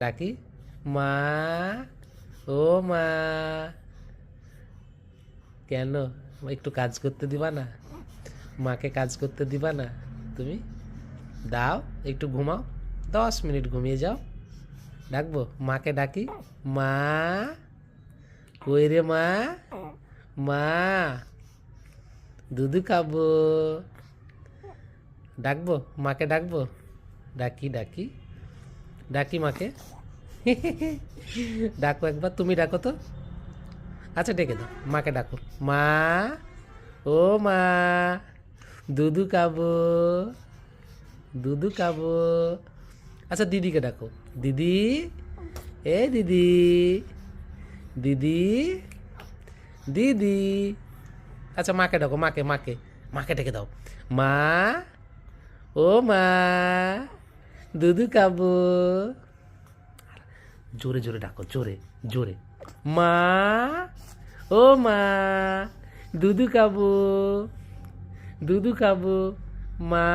ডাকি মা, ও মা। কেন একটু কাজ করতে দিবা না? মাকে কাজ করতে দিবা না? তুমি দাও, একটু ঘুমাও, 10 মিনিট ঘুমিয়ে যাও। ডাকবো মাকে, ডাকি মা, কই রে মা, মা দুধু খাবো। ডাকবো মাকে, ডাকবো, ডাকি ডাকি ডাকি মাকে। ডাকো একবার, তুমি ডাকো তো। আচ্ছা ডেকে দাও, মাকে ডাকো মা, ও মা, দুধু খাবো, দুধু খাবো। আচ্ছা দিদিকে ডাকো, দিদি, এ দিদি, দিদি, দিদি। আচ্ছা মাকে ডাকো, মাকে মাকে মাকে ডেকে দাও মা, ও মা, দুধু খাবো। জোরে জোরে ডাকো, জোরে জোরে, মা, ও মা, দুধু খাবো, দুধু খাবো, মা,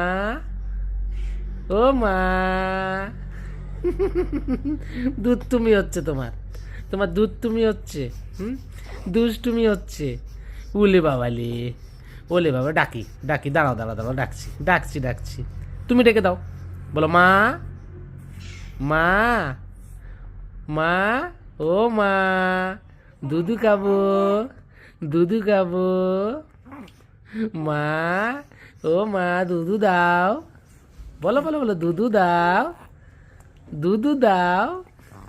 ও মা। দুধ তুমি হচ্ছে, তোমার তোমার দুধ তুমি হচ্ছে। দুষ্টুমি হচ্ছে। উলে বাবালে, ওলে বাবা, ডাকি ডাকি, দাঁড়াও দাঁড়াও দাঁড়াও, ডাকছি ডাকছি ডাকছি। তুমি ডেকে দাও, বলো মা, মা, মা, ও মা, দুধু খাবো, দুধু খাবো, মা, ও মা, দুধু দাও। বলো বলো বলো, দুধু দাও, দুধু দাও।